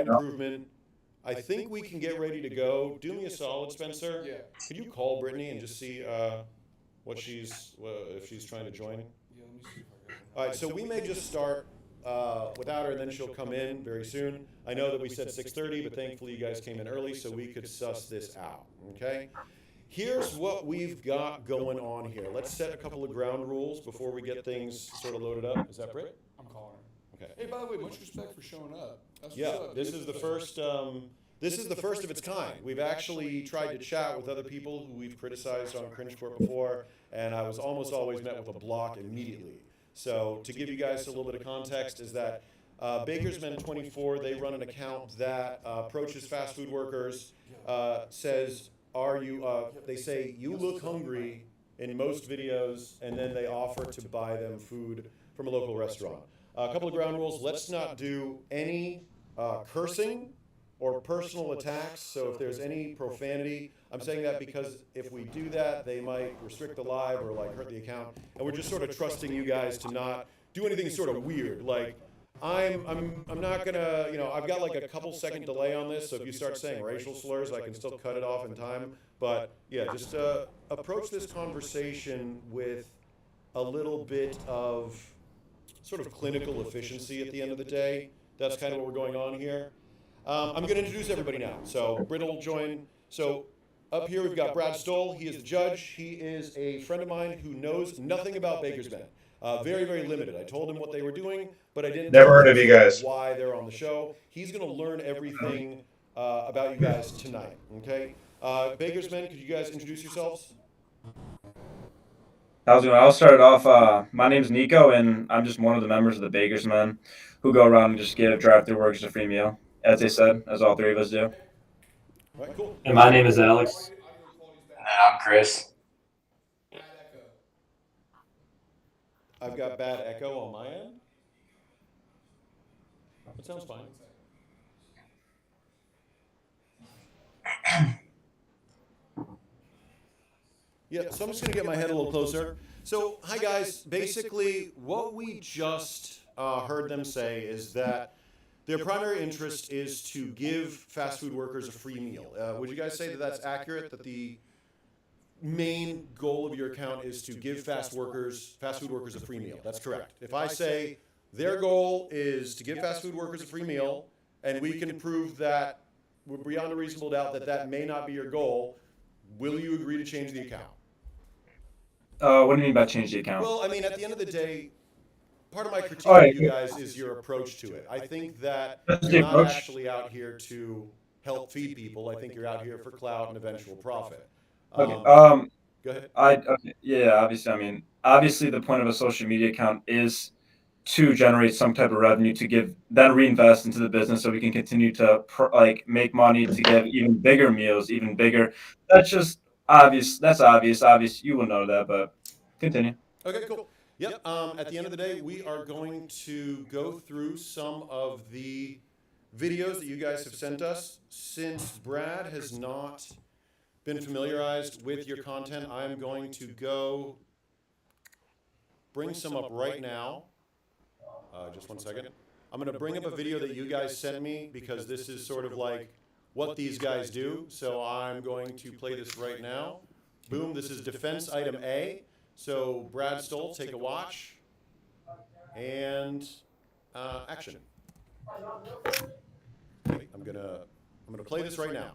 improvement. I think we can get ready to go. Do me a solid, Spencer. Yeah. Could you call Brittany and just see what she's if she's trying to join? Yeah, let me see if I got All right, so we may just start without her, and then she'll come in very soon. I know that we said 6:30, but thankfully you guys came in early, so we could suss this out. Okay. Here's what we've got going on here. Let's set a couple of ground rules before we get things sort of loaded up. Is that Britt? I'm calling her. Okay. Hey, by the way, much respect for showing up. That's Yeah, what's up. this is the first. This is the first of its kind. We've actually tried to chat with other people who we've criticized on Cringe Court before, and I was almost always met with a block immediately. So to give you guys a little bit of context, is that Bakersmen 24, they run an account that approaches fast food workers, says, "Are you?" They say, "You look hungry" in most videos, and then they offer to buy them food from a local restaurant. A couple of ground rules: let's not do any cursing or personal attacks. So if there's any profanity, I'm saying that because if we do that, they might restrict the live or like hurt the account. And we're just sort of trusting you guys to not do anything sort of weird. Like I'm not gonna, I've got like a couple second delay on this. So if you start saying racial slurs, I can still cut it off in time. But yeah, just approach this conversation with a little bit of sort of clinical efficiency at the end of the day. That's kind of what we're going on here. I'm going to introduce everybody now. So Britt will join. So up here we've got Brad Stoll. He is the judge. He is a friend of mine who knows nothing about Bakersmen. Very, very limited. I told him what they were doing, but I didn't Never tell heard him of you guys. why they're on the show. He's going to learn everything about you guys tonight. Okay. Bakersmen, could you guys introduce yourselves? How's it going? I'll start it off. My name's Nico, and I'm just one of the members of the Bakersmen who go around and just give drive-through workers a free meal, as they said, as all three of us do. All right, cool. And my name is Alex. Audio quality's bad. And I'm Chris. Bad echo. I've got bad echo on my end. That sounds fine. Yeah, so I'm just going to get my head a little closer. So, hi guys. Basically, what we just heard them say is that their primary interest is to give fast food workers a free meal. Would you guys say that that's accurate, that the main goal of your account is to give fast food workers a free meal? That's correct. If I say their goal is to give fast food workers a free meal, and we can prove that beyond a reasonable doubt that that may not be your goal, will you agree to change the account? What do you mean by change the account? Well, I mean, at the end of the day, part of my critique All right. of you guys is your approach to it. I think that That's the you're not approach. actually out here to help feed people. I think you're out here for clout and eventual profit. Okay. Go ahead. Okay, yeah, obviously, I mean, obviously, the point of a social media account is to generate some type of revenue to give, then reinvest into the business so we can continue to make money to give even bigger meals, even bigger. That's just obvious. That's obvious. Obvious. You will know that, but continue. Okay, cool. Yep. At the end of the day, we are going to go through some of the videos that you guys have sent us. Since Brad has not been familiarized with your content, I'm going to go bring some up right now. Just one second. I'm going to bring up a video that you guys sent me because this is sort of like what these guys do. So I'm going to play this right now. Boom, this is defense item A. So Brad Stoll, take a watch. And action. Okay, I'm gonna play this right now.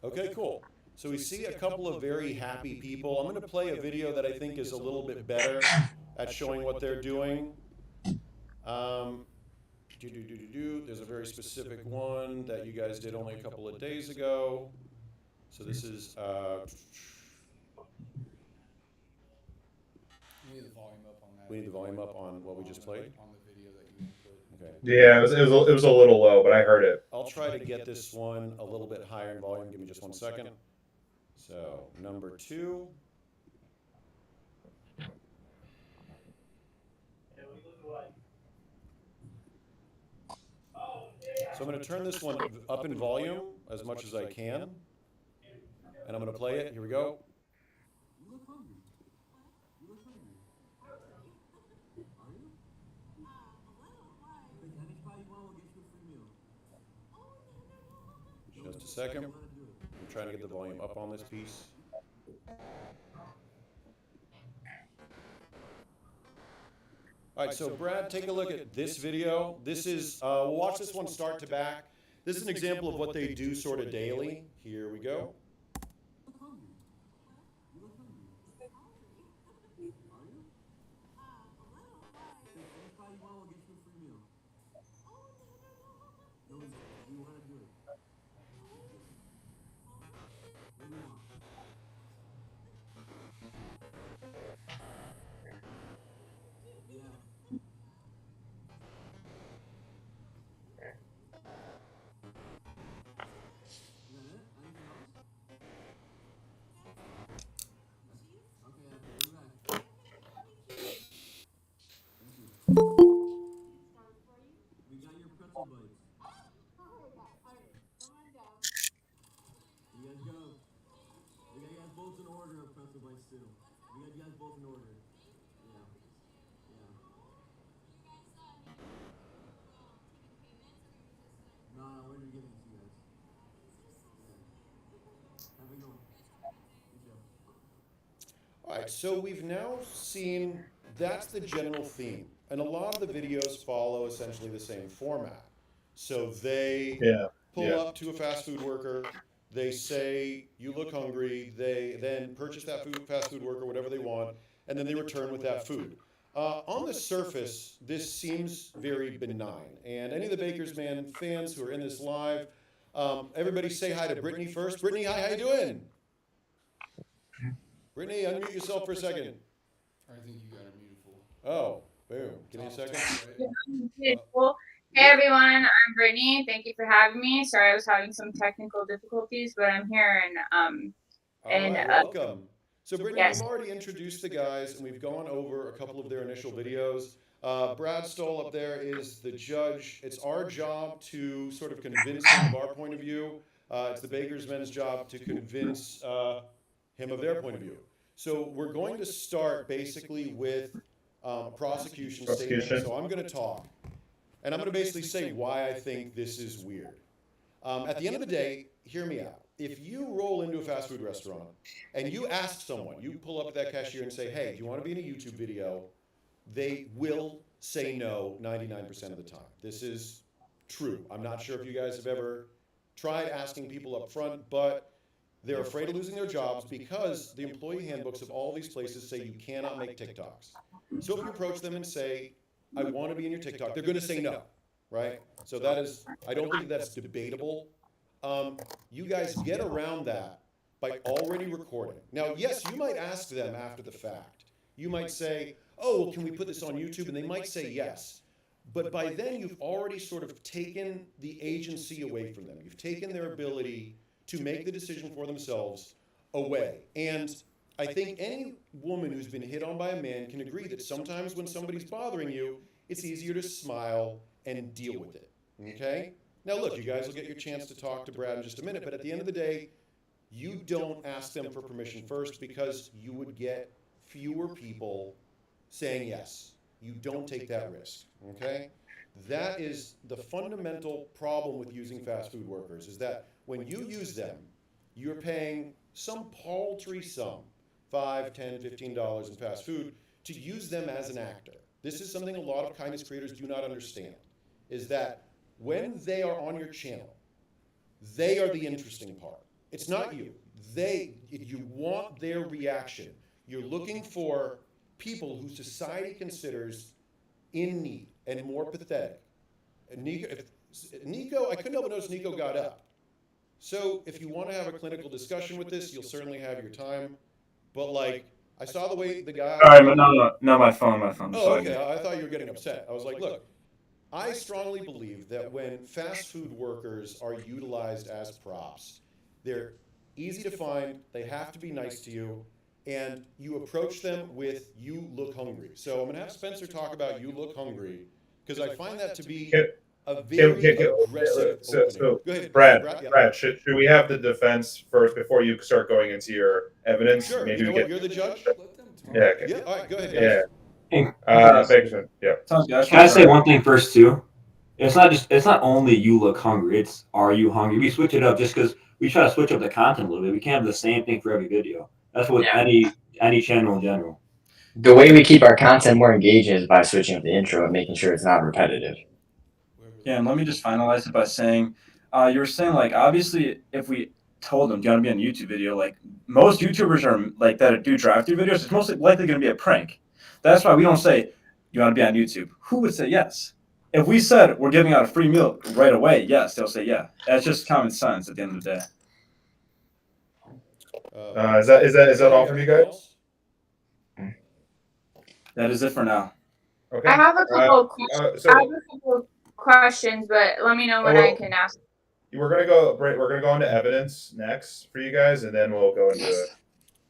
Okay, cool. So we see a couple of very happy people. I'm going to play a video that I think is a little bit better at showing what they're doing. There's a very specific one that you guys did only a couple of days ago. So this is. You need the volume up on that. We need the volume up on what we just played. On the video that you input. Okay. Yeah, it was a little low, but I heard it. I'll try to get this one a little bit higher in volume. Give me just one second. So number 2. So I'm going to turn this one up in volume as much as I can. And I'm going to play it. Here we go. Just a second. I'm trying to get the volume up on this piece. All right, so Brad, take a look at this video. This is, we'll watch this one start to back. This is an example of what they do sort of daily. Here we go. All right, so we've now seen that's the general theme. And a lot of the videos follow essentially the same format. So they pull up to a fast food worker, they say, you look hungry, they then purchase that fast food worker, whatever they want, and then they return with that food. On the surface, this seems very benign. And any of the Bakersmen fans who are in this live, everybody say hi to Brittany first. Brittany, hi, how you doing? Brittany, unmute yourself for a second. I think you got her muted full. Oh, boom. Give me a second. Cool. Hey everyone, I'm Brittany. Thank you for having me. Sorry I was having some technical difficulties, but I'm here Welcome. So Brittany, yes. we've already introduced the guys and we've gone over a couple of their initial videos. Brad Stoll up there is the judge. It's our job to sort of convince him of our point of view. It's the Bakersmen's job to convince him of their point of view. So we're going to start basically with prosecution statement. So I'm going to talk. And I'm going to basically say why I think this is weird. At the end of the day, hear me out. If you roll into a fast food restaurant and you ask someone, you pull up at that cashier and say, hey, do you want to be in a YouTube video? They will say no 99% of the time. This is true. I'm not sure if you guys have ever tried asking people up front, but they're afraid of losing their jobs because the employee handbooks of all these places say you cannot make TikToks. So if you approach them and say, I want to be in your TikTok, they're going to say no, right? So that is, I don't think that's debatable. You guys get around that by already recording. Now, yes, you might ask them after the fact. You might say, oh, well, can we put this on YouTube? And they might say yes. But by then, you've already sort of taken the agency away from them. You've taken their ability to make the decision for themselves away. And I think any woman who's been hit on by a man can agree that sometimes when somebody's bothering you, it's easier to smile and deal with it, okay? Now look, you guys will get your chance to talk to Brad in just a minute, but at the end of the day, you don't ask them for permission first because you would get fewer people saying yes. You don't take that risk, okay? That is the fundamental problem with using fast food workers, is that when you use them, you're paying some paltry sum, $5, $10, $15 in fast food, to use them as an actor. This is something a lot of kindness creators do not understand, is that when they are on your channel, they are the interesting part. It's not you. You want their reaction. You're looking for people who society considers in need and more pathetic. And Nico, I couldn't help but notice Nico got up. So if you want to have a clinical discussion with this, you'll certainly have your time. But like, I saw the way the guy... All right, no, my phone. Oh, Sorry. okay, I thought you were getting upset. I was like, look, I strongly believe that when fast food workers are utilized as props, they're easy to find, they have to be nice to you, and you approach them with, you look hungry. So I'm going to have Spencer talk about you look hungry, because I find that to be a very aggressive opening. So Go ahead, Brad, Yeah. should we have the defense first before you start going into your evidence? Sure. Maybe You know we what? get. You're the judge. Let them talk. Yeah. Okay. Yeah. All right. Go ahead, guys. Yeah. Hey, Bakersmen. Yeah. Sounds good. can I say one thing first too? It's not only you look hungry. It's are you hungry? We switch it up just because we try to switch up the content a little bit. We can't have the same thing for every video. That's what any channel in general. The way we keep our content more engaging is by switching up the intro and making sure it's not repetitive. Yeah, and let me just finalize it by saying, you were saying like obviously if we told them, do you want to be on a YouTube video? Like most YouTubers are like that do drive-through videos. It's most likely going to be a prank. That's why we don't say you want to be on YouTube. Who would say yes? If we said we're giving out a free meal right away, yes, they'll say yeah. That's just common sense at the end of the day. Is that all from you guys? That is it for now. Okay. I have a couple. So I have a couple questions, but let me know when I can ask. we're gonna go into evidence next for you guys, and then we'll go into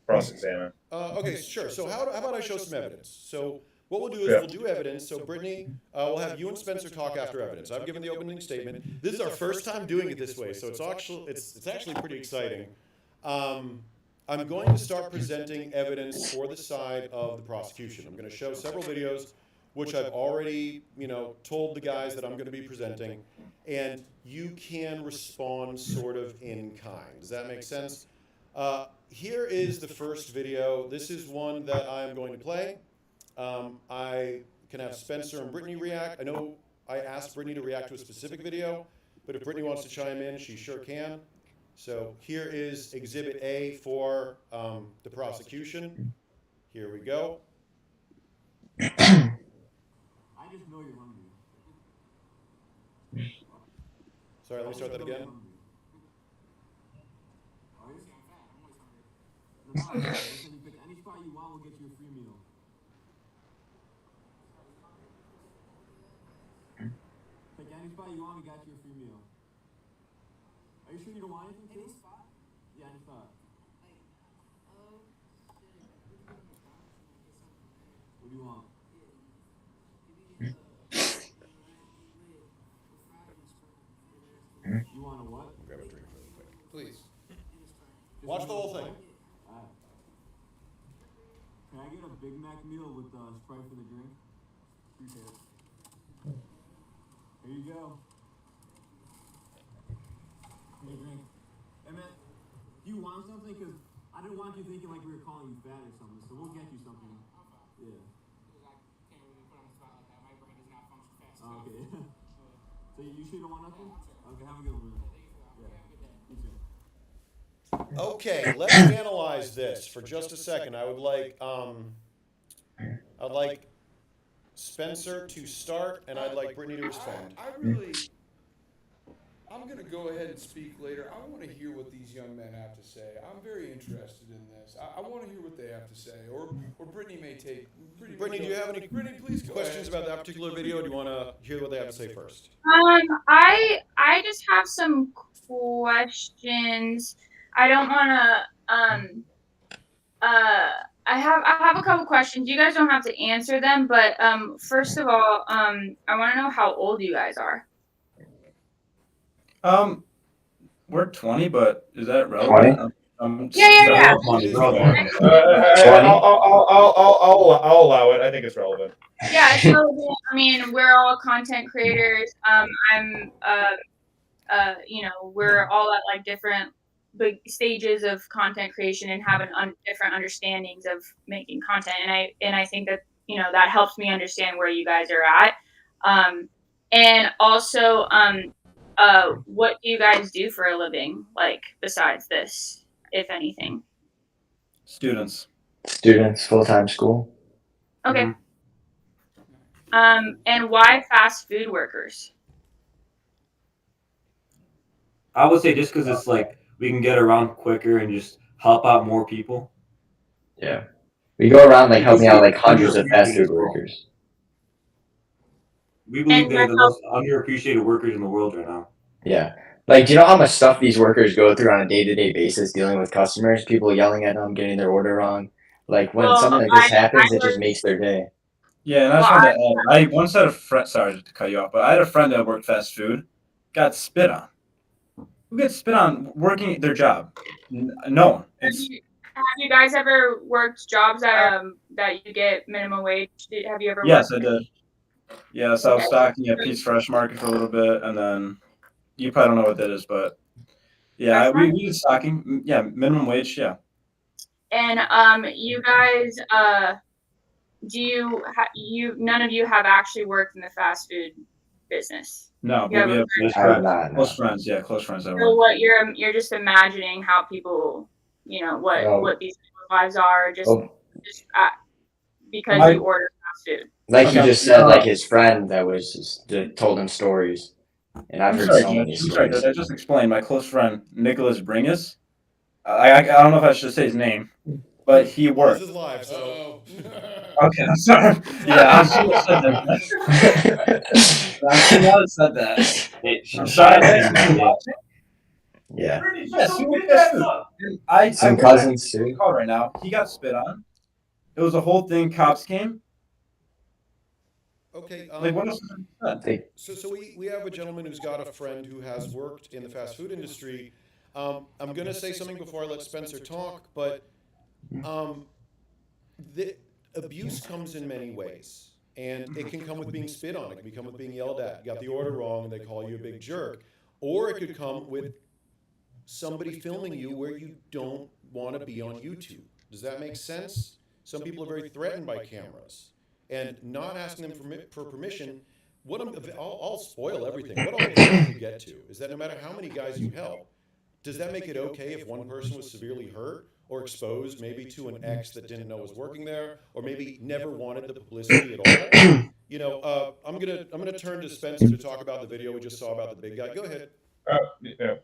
cross-examine. Okay, sure. So how about I show some evidence? So what we'll do is we'll do evidence. So Brittany, we'll have you and Spencer talk after evidence. I've given the opening statement. This is our first time doing it this way, so it's actually pretty exciting. I'm going to start presenting evidence for the side of the prosecution. I'm going to show several videos, which I've already, told the guys that I'm going to be presenting, and you can respond sort of in kind. Does that make sense? Here is the first video. This is one that I'm going to play. I can have Spencer and Brittany react. I know I asked Brittany to react to a specific video, but if Brittany wants to chime in, she sure can. So here is Exhibit A for the prosecution. Here we go. I just know you're hungry. Sorry, let me start that again. Listen, pick any spot you want, we'll get you a free meal. Pick any spot you want, we got you a free meal. Are you sure you don't want anything too? Any spot? Yeah, any spot. What do you want? You want a what? Grab a drink really quick. Please. Watch the whole thing. Alright. Can I get a Big Mac meal with Sprite for the drink? Appreciate it. Here you go. Here's your drink. Hey man, do you want something? Because I didn't want you thinking like we were calling you fat or something, so we'll get you something. Yeah. Okay. So you sure you don't want nothing? Okay, have a good one, man. Yeah, you too. Okay, let's analyze this for just a second. I'd like Spencer to start, and I'd like Brittany to respond. I'm going to go ahead and speak later. I want to hear what these young men have to say. I'm very interested in this. I want to hear what they have to say. Or Brittany may take. Brittany, do you have any Brittany, please go questions ahead. about that particular video? Or do you want to hear what they have to say first? I just have some questions. I don't want to I have a couple questions. You guys don't have to answer them, but first of all, I want to know how old you guys are. We're 20, but is that relevant? Yeah. I'll allow it. I think it's relevant. Yeah, so I mean, we're all content creators. We're all at like different big stages of content creation and having different understandings of making content, and I think that that helps me understand where you guys are at, and also what do you guys do for a living, like besides this, if anything? Students, full-time school. Okay. And why fast food workers? I would say just because it's like we can get around quicker and just help out more people. Yeah. We go around like helping out like hundreds of fast food workers. We believe they're the most underappreciated workers in the world right now. Yeah. Like, do you know how much stuff these workers go through on a day-to-day basis dealing with customers? People yelling at them, getting their order wrong. Like, when something like this happens, it just makes their day. Yeah, and I just wanted to add, I once had a friend. Sorry to cut you off, but I had a friend that worked fast food, got spit on. Who gets spit on working their job? No one. Have you guys ever worked jobs that you get minimum wage? Have you ever Yes, worked? I did. Yes, I was stocking at Pete's Fresh Market for a little bit, and then you probably don't know what that is, but yeah, Fresh we Market? did stocking. Yeah, minimum wage. Yeah. And you guys, none of you have actually worked in the fast food business. No, You but have we a have That's I have correct. not. close No. friends. Yeah, close friends that So work. what you're just imagining how people, what these people's lives are just because My you order fast food. Like you okay. just said, like his friend that was that told him stories, and I've I'm heard sorry, so many Judge. I'm sorry, stories. Judge. I just explained. My close friend Nicholas Bringus. I don't know if I should say his name, but he Well, worked. this is live, so. Okay, I'm sorry. Yeah, I should have said that. I should not have said that. I'm sorry. Yeah, Yes, he worked fast food. I some work cousins at too. call right now. He got spit on. It was a whole thing. Cops came. Okay. Like what else? So we have a gentleman who's got a friend who has worked in the fast food industry. I'm going to say something before I let Spencer talk, but the abuse comes in many ways. And it can come with being spit on. It can come with being yelled at. You got the order wrong and they call you a big jerk. Or it could come with somebody filming you where you don't want to be on YouTube. Does that make sense? Some people are very threatened by cameras. And not asking them for permission, I'll spoil everything. What I'll eventually get to is that no matter how many guys you help, does that make it okay if one person was severely hurt or exposed maybe to an ex that didn't know was working there, or maybe never wanted the publicity at all? I'm gonna turn to Spencer to talk about the video we just saw about the big guy. Go ahead. Yeah.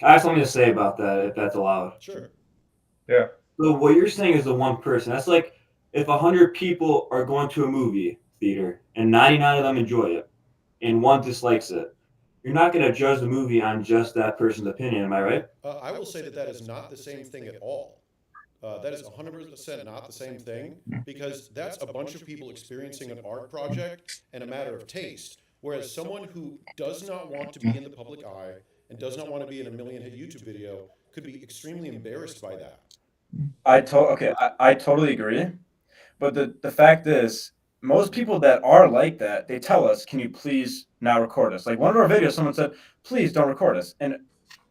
I have something to say about that, if that's allowed. Sure. Yeah. So what you're saying is the one person. That's like if 100 people are going to a movie theater and 99 of them enjoy it, and one dislikes it. You're not going to judge the movie on just that person's opinion. Am I right? I will say that is not the same thing at all. That is 100% not the same thing, because that's a bunch of people experiencing an art project and a matter of taste. Whereas someone who does not want to be in the public eye and does not want to be in a million-hit YouTube video could be extremely embarrassed by that. I totally agree. But the fact is, most people that are like that, they tell us, "Can you please now record us?" Like one of our videos, someone said, "Please don't record us," and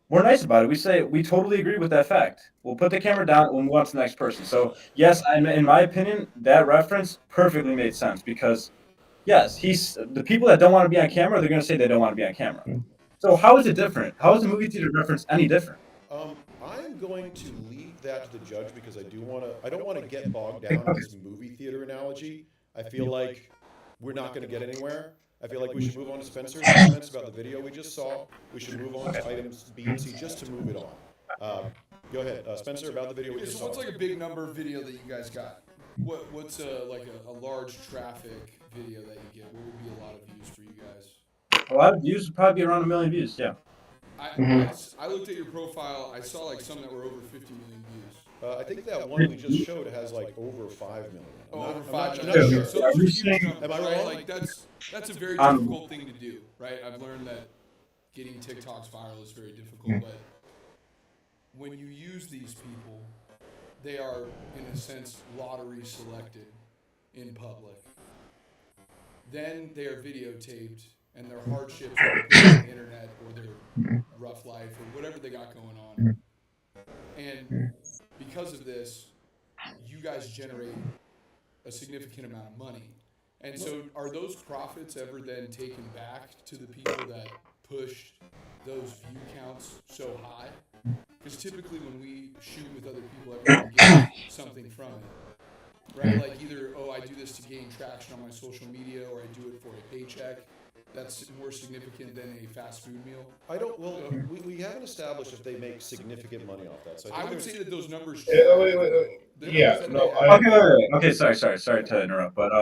we're nice about it. We say we totally agree with that fact. We'll put the camera down. We'll move on to the next person. So yes, in my opinion, that reference perfectly made sense because yes, he's the people that don't want to be on camera. They're going to say they don't want to be on camera. So how is it different? How is the movie theater reference any different? I'm going to leave that to the judge because I don't want to get bogged down in this movie theater analogy. I feel like we're not going to get anywhere. I feel like we should move on to Spencer's comments about the video we just saw. We should move on to items B and C just to move it on. Go ahead, Spencer, about the video we just So what's saw. like a big number video that you guys got? What's a large traffic video that you get? What would be a lot of views for you guys? A lot of views would probably be around 1 million views. Yeah. I looked at your profile. I saw like some that were over 50 million views. I think that one we just showed has like over 5 million. Over I'm 5 not million. sure. So those are huge numbers. Am I right? wrong? Like that's a very difficult thing to do, right? I've learned that getting TikToks viral is very difficult, but when you use these people, they are in a sense lottery selected in public. Then they are videotaped and their hardships are put on the internet or their rough life or whatever they got going on. And because of this, you guys generate a significant amount of money. And so are those profits ever then taken back to the people that pushed those view counts so high? Because typically when we shoot with other people, everyone gets something from it. Right? Like either, I do this to gain traction on my social media, or I do it for a paycheck. That's more significant than a fast food meal. We haven't established if they make significant money off that. So I would say that those numbers. Okay. Sorry to interrupt, but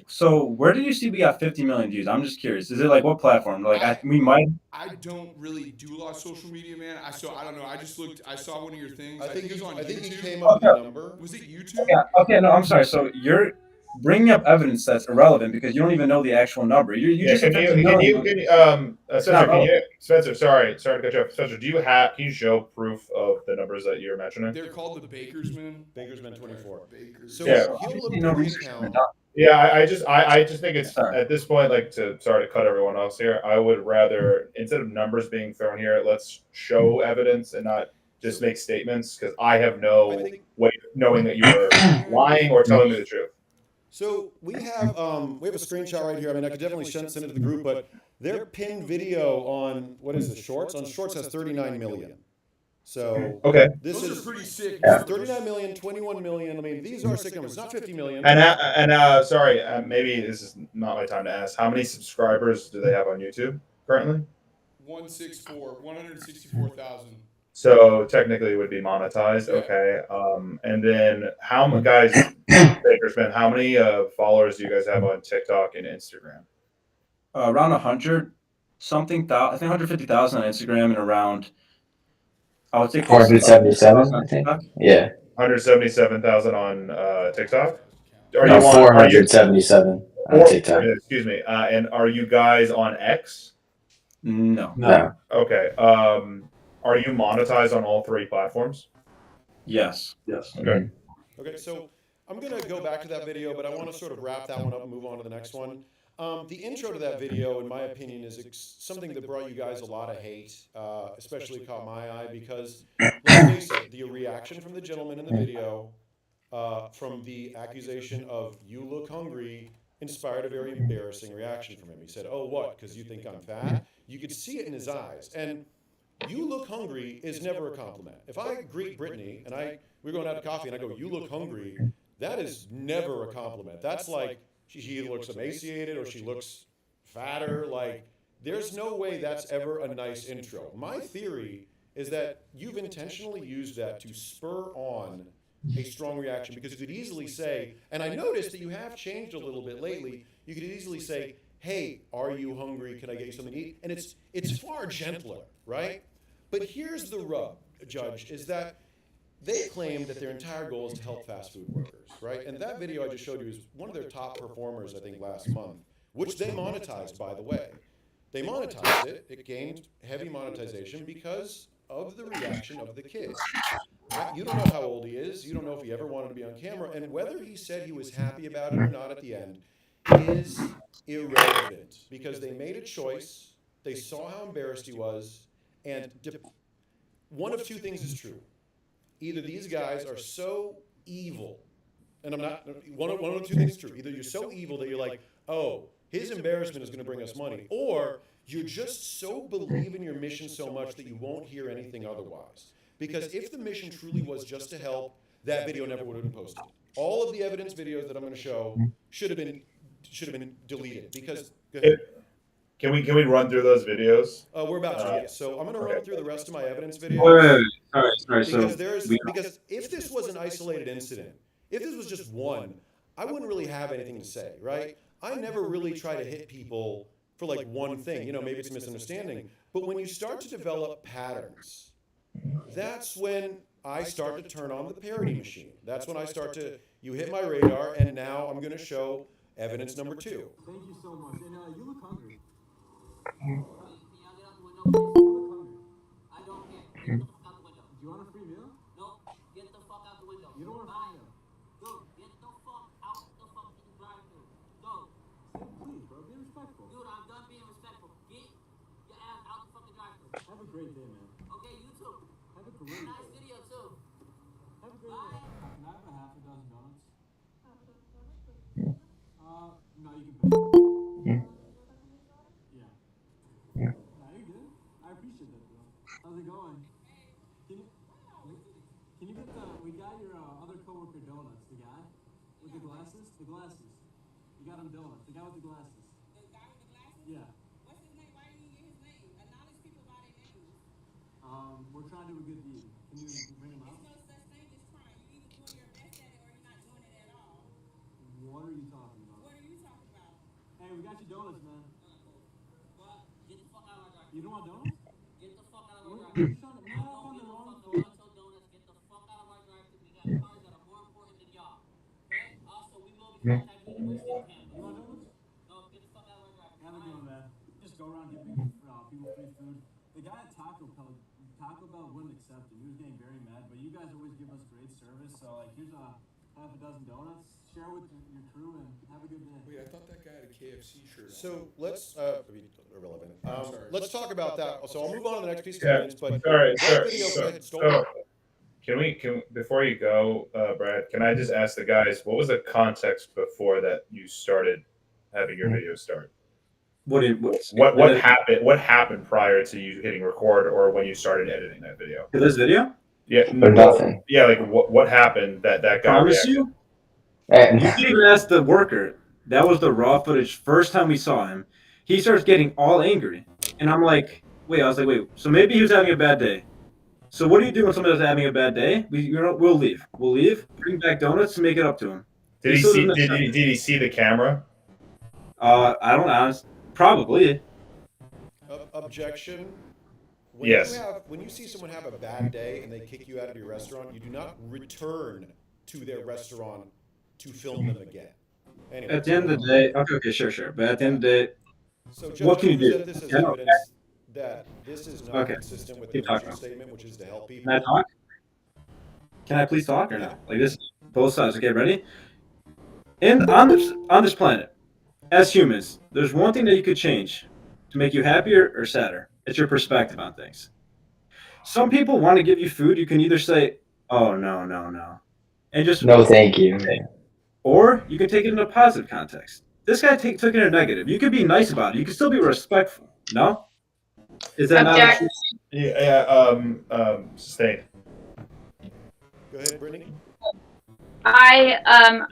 so where did you see we got 50 million views? I'm just curious. Is it like what platform? Like we might. I don't really do a lot of social media, man. I don't know. I just looked. I saw one of your things. I think it was on he YouTube. came up with a number. Was it YouTube? Yeah. Okay. No, I'm sorry. So bringing up evidence that's irrelevant because you don't even know the actual number. You just Can expect to you know. Spencer, relevant. Spencer, sorry to cut you off. Spencer, can you show proof of the numbers that you're mentioning? They're called the Bakersmen. Bakersmen 24. Bakers. So Yeah. he'll look No through the research on account. it. Yeah, I just think it's Sorry. at this point, like sorry to cut everyone else here. I would rather, instead of numbers being thrown here, let's show evidence and not just make statements, because I have no I think- way of knowing that you are lying or telling me the truth. So we have a screenshot right here. I mean, I could definitely send it to the group, but their pinned video on what is this, Shorts? On Shorts has 39 million. So Okay. this Those is are pretty sick. Yeah. 39 million, 21 million. I mean, these are sick numbers. Not 50 million. And sorry, maybe this is not my time to ask. How many subscribers do they have on YouTube currently? 164,000. So technically, it would be monetized. Yeah. Okay. And then how many guys, Bakersman, how many followers do you guys have on TikTok and Instagram? Around 100 something, I think 150,000 on Instagram and around, I would say close to 477, I 1,000 think. TikTok. Yeah. 177,000 on TikTok. No, Are you 477 on TikTok. Excuse me. And are you guys on X? No. No. Okay. Are you monetized on all three platforms? Yes. Yes. Okay. Okay, so I'm going to go back to that video, but I want to sort of wrap that one up and move on to the next one. The intro to that video, in my opinion, is something that brought you guys a lot of hate, especially caught my eye because, let's face it, the reaction from the gentleman in the video, from the accusation of "you look hungry," inspired a very embarrassing reaction from him. He said, "Oh, what? Because you think I'm fat?" You could see it in his eyes, and "you look hungry" is never a compliment. If I greet Brittany and we're going out to coffee and I go, "you look hungry," that is never a compliment. That's like she either looks emaciated or she looks fatter. Like, there's no way that's ever a nice intro. My theory is that you've intentionally used that to spur on a strong reaction, because you could easily say, and I noticed that you have changed a little bit lately, you could easily say, "Hey, are you hungry? Can I get you something to eat?" And it's far gentler, right? But here's the rub, Judge, is that they claim that their entire goal is to help fast food workers, right? And that video I just showed you is one of their top performers, I think, last month, which they monetized, by the way. They monetized it. It gained heavy monetization because of the reaction of the kid. You don't know how old he is. You don't know if he ever wanted to be on camera. And whether he said he was happy about it or not at the end is irrelevant, because they made a choice. They saw how embarrassed he was. And one of two things is true. Either these guys are so evil, and one of the two things is true. Either you're so evil that you're like, "Oh, his embarrassment is going to bring us money," or you just so believe in your mission so much that you won't hear anything otherwise. Because if the mission truly was just to help, that video never would have been posted. All of the evidence videos that I'm going to show should have been deleted, because go ahead. Can we run through those videos? We're about to, yes. So I'm going to run through the rest of my evidence videos. Wait. Sorry. Because if this was an isolated incident, if this was just one, I wouldn't really have anything to say, right? I never really try to hit people for like one thing. You know, maybe it's a misunderstanding. But when you start to develop patterns, that's when I start to turn on the parody machine. That's when you hit my radar, and now I'm going to show evidence number 2. Thank you so much. And you look hungry. I don't care. Get the fuck out the window. Do you want a free meal? No, get the fuck out the window. You don't want a free meal. Go, get the fuck out the fucking drive-thru. Go. Please, bro, be respectful. Dude, I'm done being respectful. Get your ass out the fucking drive-thru. Have a great day, man. Okay, you too. Have a great Nice day. video too. Have a great Bye. day. Can I have a half a dozen donuts? No, you can pay. Yeah. Nah, you're good. I appreciate that, bro. How's it going? Can you get we got your other coworker donuts, the guy with the glasses? The glasses. You got him donuts. The guy with the glasses. The guy with the glasses? Yeah. What's his name? Why didn't you get his name? Acknowledge people by their names. We're trying to do a good deed. Can you bring him out? There's no such thing as trying. You're either doing your best at it or you're not doing it at all. What are you talking about? What are you talking about? Hey, we got you donuts, man. What? Get the fuck out of my drive-thru. You don't want donuts? Get the fuck out of my We're drive-thru. trying to I not don't on the give a wrong fuck foot. about your donuts. Get the fuck out of my drive-thru. We got cars that are more important than y'all. Okay? Also, we will be contacting around giving people free food. The guy at Taco Bell wouldn't accept it. He was getting very mad. But you guys always give us great service. So like, here's half a dozen donuts. Share with your crew and have a good day. Wait, I thought that guy had a KFC shirt on. So let's irrelevant. Sorry. Let's talk about that. So I'll move on to the next piece of Yeah. evidence. But Sorry, what sir. video? Go ahead, Stoll. So, can we before you go, Brad? Can I just ask the guys what was the context before that you started having your video start? What happened? What happened prior to you hitting record, or when you started editing that video? For this video? Yeah, Or nothing. Yeah, like what happened that guy Promise reacted? you? You didn't even ask the worker. That was the raw footage. First time we saw him, he starts getting all angry, and I'm like, wait. So maybe he was having a bad day. So what do you do when somebody's having a bad day? We'll leave. We'll leave. Bring back donuts to make it up to him. Did he see? Did he see the camera? I don't know. Probably. Objection. Yes. When you see someone have a bad day and they kick you out of your restaurant, you do not return to their restaurant to film them again. Anyway, At the end of the day, okay, sure. But at the end of the day, so what can you do? present this as evidence that this is not consistent with the mission statement, which is to help people. Can I talk? Can I please talk or no? Like this, both sides. Okay, ready? On this planet, as humans, there's one thing that you could change to make you happier or sadder. It's your perspective on things. Some people want to give you food. You can either say, "Oh no," and just No, thank you. or you can take it in a positive context. This guy took it in a negative. You could be nice about it. You can still be respectful. No? Is that Objection. Yeah. Sustained. Go ahead, Brittany. I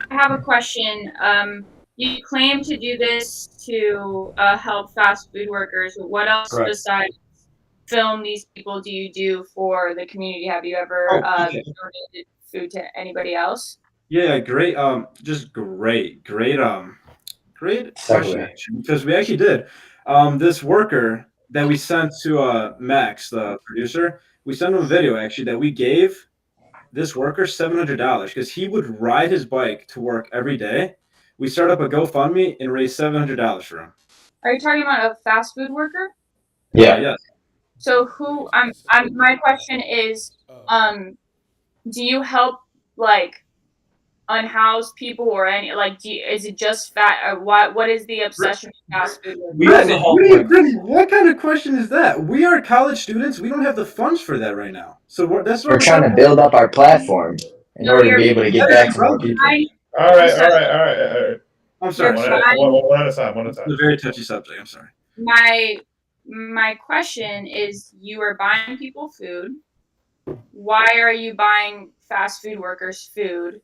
have a question. You claim to do this to help fast food workers. What else Correct. besides film these people do you do for the community? Have you ever donated food to anybody else? Yeah, great. Just great question, actually, because we actually did. This worker that we sent to Max, the producer, we sent him a video actually that we gave this worker $700 because he would ride his bike to work every day. We started up a GoFundMe and raised $700 for him. Are you talking about a fast food worker? Yeah. Yes. So who? My question is, do you help like unhoused people or any like? Is it just fat? What is the obsession with fast food workers? What kind of question is that? We are college students. We don't have the funds for that right now. So We're trying to build up our platform in order to be able to get back to more people. All right. I'm sorry. One at a time. It's a very touchy subject. I'm sorry. My question is, you are buying people food. Why are you buying fast food workers food?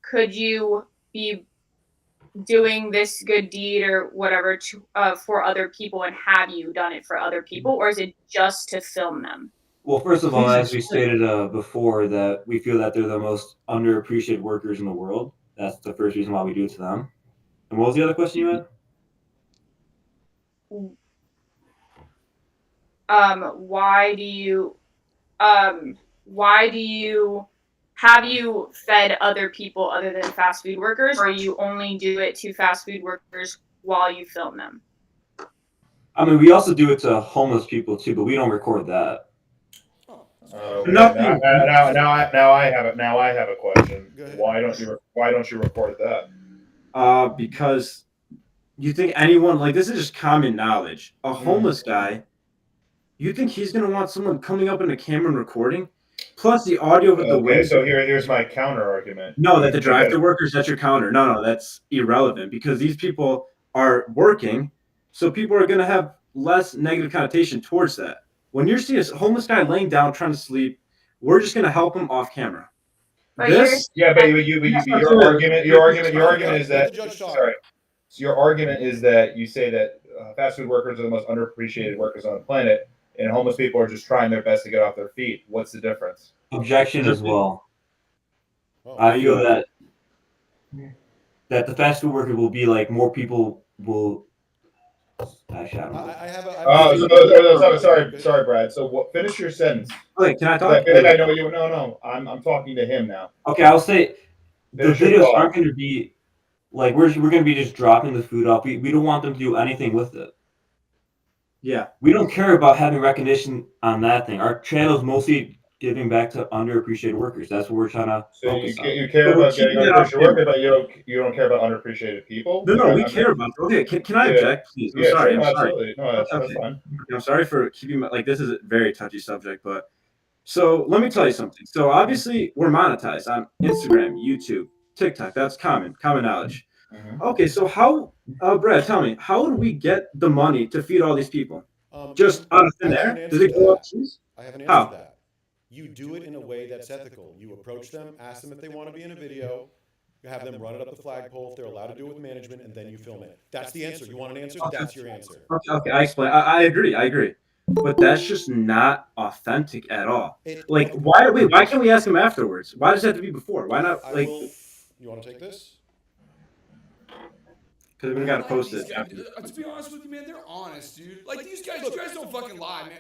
Could you be doing this good deed or whatever to for other people, and have you done it for other people, or is it just to film them? Well, first of all, as we stated before, that we feel that they're the most underappreciated workers in the world. That's the first reason why we do it to them. And what was the other question you had? Why do you have you fed other people other than fast food workers, or you only do it to fast food workers while you film them? I mean, we also do it to homeless people too, but we don't record that. Now I have a question. Why don't you record that? Because you think anyone, like, this is just common knowledge. A homeless guy, you think he's gonna want someone coming up in the camera and recording? Plus the audio with the wind. So here's my counter argument. No, that the drive-thru workers, that's your counter. No, that's irrelevant because these people are working, so people are gonna have less negative connotation towards that. When you see a homeless guy laying down trying to sleep, we're just gonna help him off camera. Your argument is that sorry. So your argument is that you say that fast food workers are the most underappreciated workers on the planet, and homeless people are just trying their best to get off their feet. What's the difference? Objection as well. I feel that the fast food worker will be like more people will. Actually, I don't know. Sorry, Brad. So finish your sentence. Wait, can I talk? I know you. No. I'm talking to him now. Okay, I'll say the videos aren't going to be like we're going to be just dropping the food off. We don't want them to do anything with it. Yeah. We don't care about having recognition on that thing. Our channel's mostly giving back to underappreciated workers. That's what we're trying to So focus on. you care So we're about getting keeping that off underappreciated camera. work, but you don't care about underappreciated people. No, Like, no, we care about. Okay, can I Yeah. object, please? I'm Yeah, sorry. sure, I'm sorry. absolutely. No, that's Okay. fine. I'm sorry for keeping like this is a very touchy subject, but so let me tell you something. So obviously we're monetized on Instagram, YouTube, TikTok. That's common knowledge. Mhm. Okay, so how, Brad, tell me, how do we get the money to feed all these people? Just out of thin I have an air? answer Does it to go up? that. I have an answer to How? that. You do it in a way that's ethical. You approach them, ask them if they want to be in a video, you have them run it up the flagpole if they're allowed to do it with management, and then you film it. That's the answer. You want an answer? That's your answer. Okay, I explain. I agree. But that's just not authentic at all. Like, why can't we ask him afterwards? Why does it have to be before? Why not, I like, will. You want to take this? because we I got to like post these it guys. after. To be honest with you, man, they're honest, dude. Like these guys, you guys don't fucking lie, man.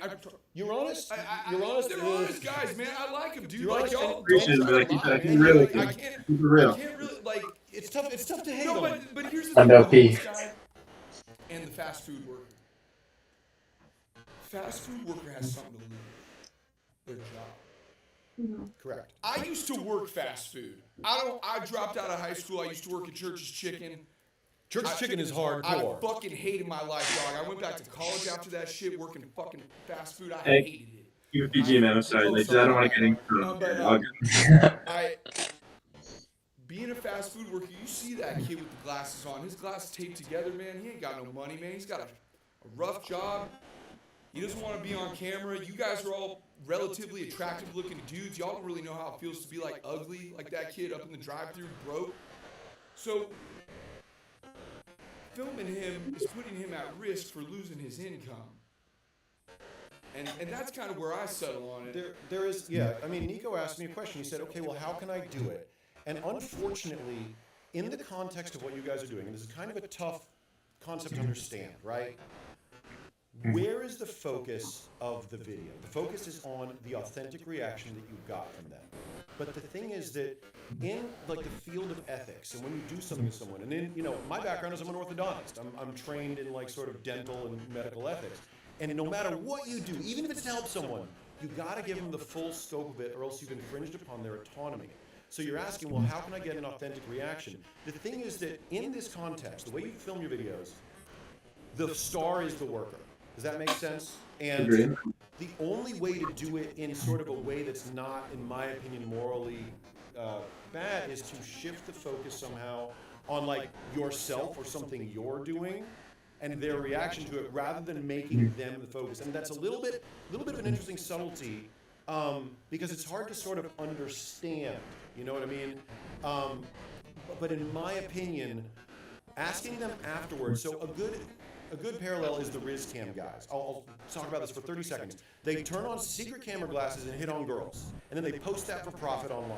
You're honest. You're honest. They're honest guys, man. I like them, dude. You're Like honest, y'all and don't Appreciate it, try like, to lie, keep it man. real Like, with you. I can't Keep it real. really like. It's tough. It's tough to hate No, them. but here's the I'm thing about the LP. homeless guy and the fast food worker. Fast food worker has something to lose. Their job. Correct. I used to work fast food. I dropped out of high school. I used to work at Church's Chicken. Church's Chicken is hardcore. I fucking hated my life, dog. I went back to college after that shit, working fucking fast food. I Hey, hated it. keep it PG, man. I'm sorry. Oh, Like, sorry, I don't want my to get bad. into Being a fast food worker, you see that kid with the glasses on. His glasses taped together, man. He ain't got no money, man. He's got a rough job. He doesn't want to be on camera. You guys are all relatively attractive looking dudes. Y'all don't really know how it feels to be like ugly, like that kid up in the drive-thru broke. So filming him is putting him at risk for losing his income. And that's kind of where I settle on it. There is, yeah. I mean, Nico asked me a question. He said, okay, well, how can I do it? And unfortunately, in the context of what you guys are doing, and this is kind of a tough concept to understand, right? Where is the focus of the video? The focus is on the authentic reaction that you got from them. But the thing is that in like the field of ethics, and when you do something to someone, and in, you know, my background is I'm an orthodontist. I'm trained in like sort of dental and medical ethics. And no matter what you do, even if it's to help someone, you got to give them the full scope of it, or else you've infringed upon their autonomy. So you're asking, well, how can I get an authentic reaction? The thing is that in this context, the way you film your videos, the star is the worker. Does that make sense? And Agreed. the only way to do it in sort of a way that's not, in my opinion, morally bad is to shift the focus somehow on like yourself or something you're doing and their reaction to it, rather than making them the focus. And that's a little bit of an interesting subtlety, because it's hard to sort of understand. You know what I mean? But in my opinion, asking them afterwards. So a good parallel is the Riz Cam guys. I'll talk about this for 30 seconds. They turn on secret camera glasses and hit on girls, and then they post that for profit online.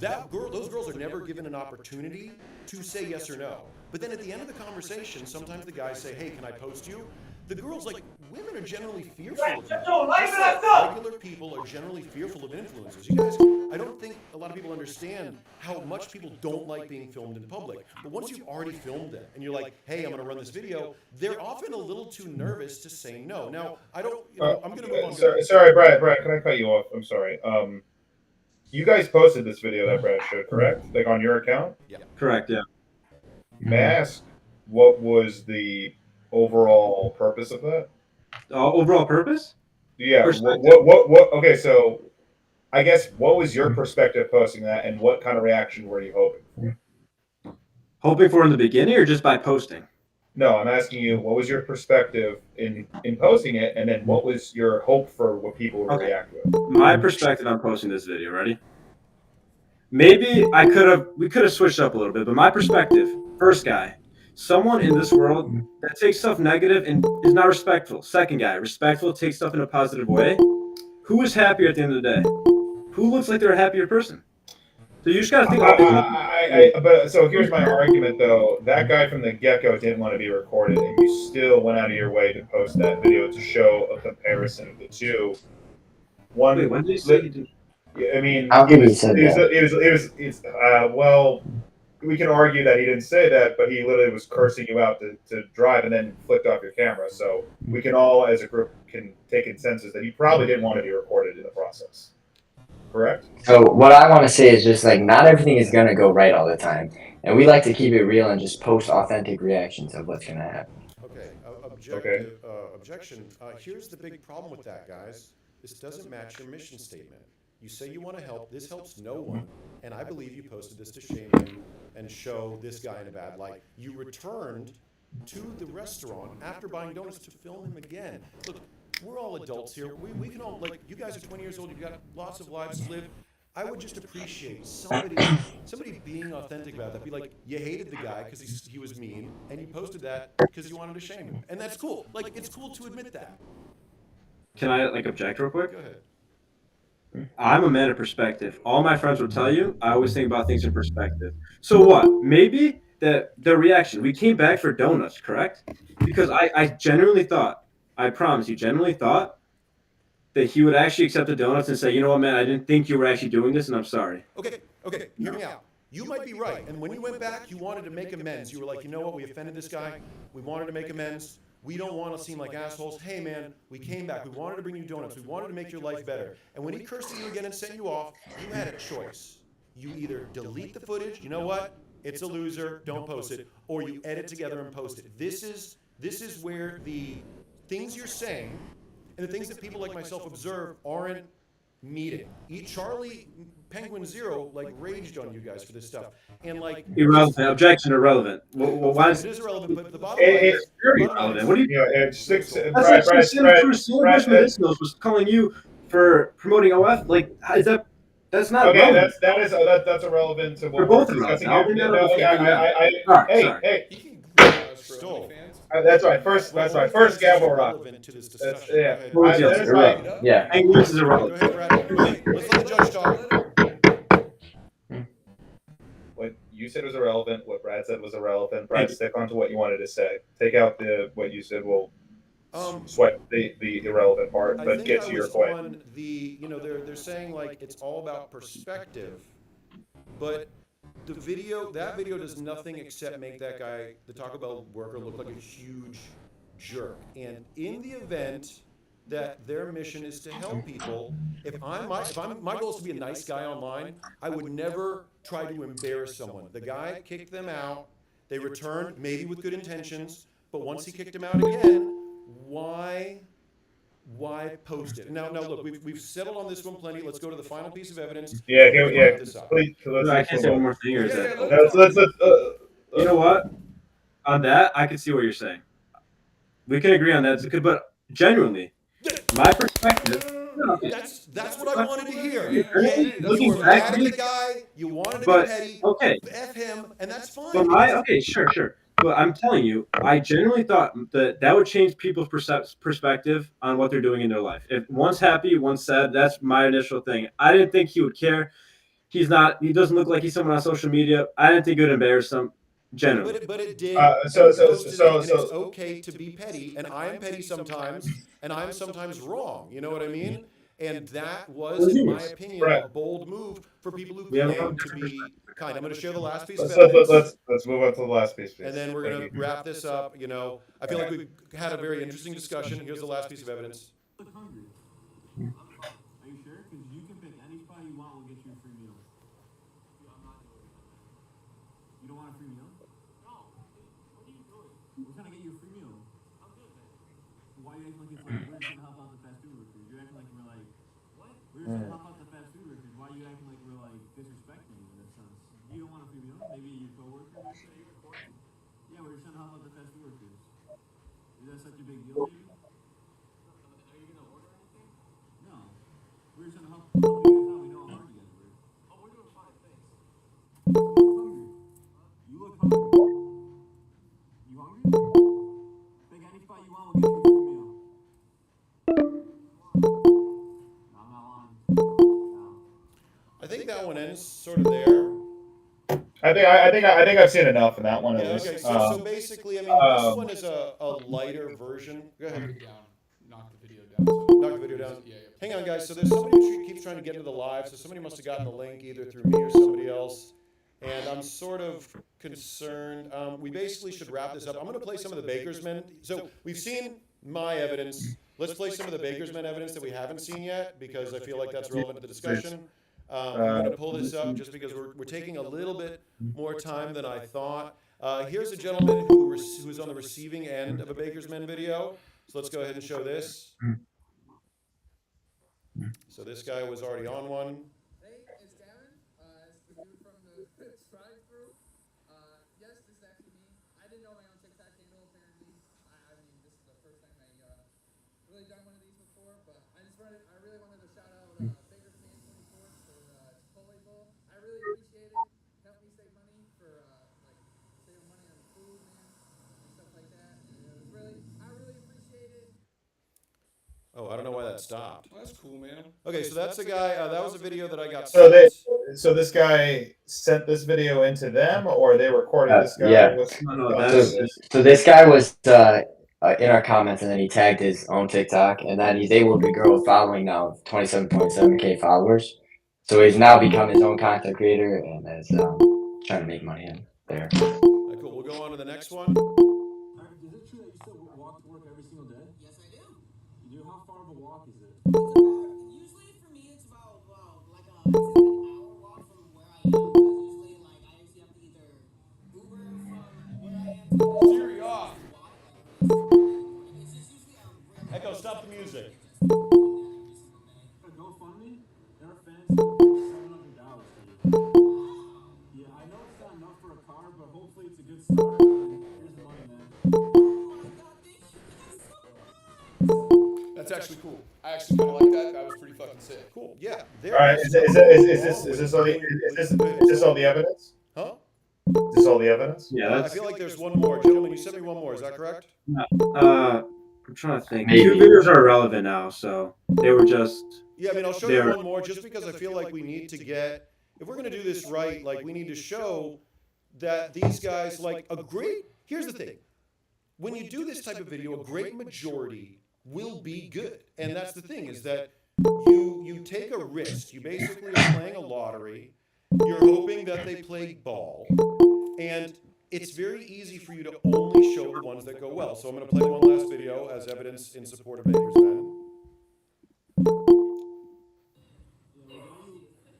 Those girls are never given an opportunity to say yes or no. But then at the end of the conversation, sometimes the guys say, hey, can I post you? The girls, like, women are generally fearful of men. Just like regular people are generally fearful of influencers. You guys, I don't think a lot of people understand how much people don't like being filmed in public. But once you've already filmed it and you're like, hey, I'm going to run this video, they're often a little too nervous to say no. Now, I don't, you know, I'm going to move on. Sorry, Brad, can I cut you off? I'm sorry. You guys posted this video that Brad showed, correct? Like on your account? Yeah. Correct, yeah. May I ask what was the overall purpose of that? Overall purpose? Yeah. What? Okay, so I guess what was your perspective posting that, and what kind of reaction were you hoping for? Hoping for in the beginning, or just by posting? No, I'm asking you, what was your perspective in posting it, and then what was your hope for what people would react with? My perspective on posting this video, ready? Maybe we could have switched up a little bit, but my perspective, first guy, someone in this world that takes stuff negative and is not respectful. Second guy, respectful, takes stuff in a positive way. Who is happier at the end of the day? Who looks like they're a happier person? So you just got to think about but so here's my argument, though. That guy from the get-go didn't want to be recorded, and you still went out of your way to post that video to show a comparison of the two. Wait, when did you say you didn't? I mean, I'll give you said that. well, we can argue that he didn't say that, but he literally was cursing you out to drive and then flicked off your camera. So we can all, as a group, can take consensus that he probably didn't want to be recorded in the process. Correct? So what I want to say is just like not everything is gonna go right all the time, and we like to keep it real and just post authentic reactions of what's gonna happen. Okay, objection. Here's the big problem with that, guys. This doesn't match your mission statement. You say you want to help. This helps no one. And I believe you posted this to shame him and show this guy in a bad light. You returned to the restaurant after buying donuts to film him again. Look, we're all adults here. We can all, like, you guys are 20 years old. You've got lots of lives to live. I would just appreciate somebody being authentic about that. Be like, you hated the guy because he was mean, and you posted that because you wanted to shame him, and that's cool. Like, it's cool to admit that. Can I object real quick? Go ahead. I'm a man of perspective. All my friends will tell you, I always think about things in perspective. So what? Maybe the reaction, we came back for donuts, correct? Because I genuinely thought, I promise you, genuinely thought that he would actually accept the donuts and say, you know what, man, I didn't think you were actually doing this, and I'm sorry. Okay, hear me out. You might be right, and when you went back, you wanted to make amends. You were like, you know what, we offended this guy. We wanted to make amends. We don't want to seem like assholes. Hey, man, we came back. We wanted to bring you donuts. We wanted to make your life better. And when he cursed at you again and sent you off, you had a choice. You either delete the footage, you know what, it's a loser, don't post it, or you edit together and post it. This is where the things you're saying and the things that people like myself observe aren't meeting. Charlie Penguin Zero raged on you guys for this stuff, and irrelevant. Objection, irrelevant. Well, why is it is irrelevant? But the bottom line is very irrelevant. What do you? It's six. That's like Medicinals was calling you for promoting OF. Is that? That's not okay. relevant. That's irrelevant to what we're both discussing. Hey. That's right. First gavel rock. Yeah. Yeah. English is irrelevant. Go ahead, Brad. Let's let the judge talk. What you said was irrelevant. What Brad said was irrelevant. Brad, stick on to what you wanted to say. Take out what you said. We'll sweat the irrelevant part, but get to your point. They're saying it's all about perspective, but that video does nothing except make that guy, the Taco Bell worker, look like a huge jerk. And in the event that their mission is to help people, my goal is to be a nice guy online, I would never try to embarrass someone. The guy kicked them out. They returned, maybe with good intentions, but once he kicked them out again, why post it? Now look, we've settled on this one plenty. Let's go to the final piece of evidence. Yeah. Please, I can't say one more thing. Or is that? Let's you know what? On that, I can see what you're saying. We can agree on that, but genuinely, my perspective. That's what I wanted to hear. Looking You were back, mad at the guy. You wanted to be petty. Okay. F him, and that's fine. But sure. But I'm telling you, I genuinely thought that would change people's perspective on what they're doing in their life. If one's happy, one's sad, that's my initial thing. I didn't think he would care. He doesn't look like he's someone on social media. I didn't think it would embarrass him. Generally. But it did. So it's okay to be petty, and I am petty sometimes, and I'm sometimes wrong. You know what I mean? And that was, in my opinion, a bold move for people who claim to be kind. I'm going to share the last piece of evidence. Let's move on to the last piece, please. And then we're going to wrap this up. I feel like we've had a very interesting discussion. Here's the last piece of evidence. Look hungry. Are you sure? Because you can pick any spot you want. We'll get you a free meal. You don't want a free meal? No. What are you doing? We're trying to get you a free meal. I'm good, man. Why are you acting like we're just trying to help out the fast food workers? You're acting like we're like, What? we're just trying to help out the fast food workers. Why are you acting like we're disrespecting you in that sense? You don't want a free meal? Maybe your coworker? Yeah, we're just trying to help out the fast food workers. Is that such a big deal, maybe? Are you gonna order anything? No. We're just trying to help you guys out. We know how hard you guys work. Oh, we're doing fine, thanks. You look hungry. You hungry? Pick any spot you want, we'll get you a free meal. No, I'm not lying. No. I think that one ends sort of there. I think I've seen enough in that one at least. Okay. So basically, this one is a lighter version. Go ahead. Knock the video down. Knock the video down. Yeah. Hang on, guys. So there's somebody who keeps trying to get into the live. So somebody must have gotten the link either through me or somebody else. and I'm sort of concerned. We basically should wrap this up. I'm going to play some of the Bakersmen. So we've seen my evidence. Let's play some of the Bakersmen evidence that we haven't seen yet, because I feel like that's relevant to the discussion. I'm going to pull this up just because we're taking a little bit more time than I thought. Here's a gentleman who's on the receiving end of a Bakersmen video. So let's go ahead and show this. So this guy was already on one. Hey, it's Gavin. It's the dude from the drive-thru. Yes, this is actually me. I didn't know my own TikTok handle, apparently. I mean, this is the first time I really done one of these before, but I really wanted to shout out Bakersmen 24 for Chipotle Bowl. I really appreciate it. Helped me save money for saving money on food, man, and stuff like that. And I really appreciate it. Oh, I don't know why that stopped. Well, that's cool, man. Okay, so that's the guy. That was a video that I got So sent. so this guy sent this video into them, or they recorded this guy? Yeah. So this guy was in our comments, and then he tagged his own TikTok, and then he's able to grow a following now of 27.7K followers. So he's now become his own content creator and is trying to make money in there. Cool. We'll go on to the next one. Is it true that you still walk to work every single day? Yes, I do. You do? How far of a walk is it? Usually for me, it's about like an hour walk from where I am. Usually, like I actually have to either Uber from where I am to Siri off. It's just usually Echo, stop the music. GoFundMe, their fans $700 for you. Yeah, I know it's not enough for a car, but hopefully it's a good start. Here's the money, man. That's actually cool. I actually kind of like that. That was pretty fucking sick. Cool. Yeah. All right. Is this all the evidence? Huh? Is this all the evidence? Yeah, I feel like there's one more. Gentlemen, you sent me one more. Is that correct? I'm trying to think. 2 videos are irrelevant now, so they were just. Yeah, I mean, I'll show you one more just because I feel like we need to get, if we're going to do this right, like we need to show that these guys, like here's the thing. When you do this type of video, a great majority will be good. And that's the thing, is that you take a risk. You basically are playing a lottery. You're hoping that they play ball. And it's very easy for you to only show the ones that go well. So I'm going to play one last video as evidence in support of Bakersmen. We just have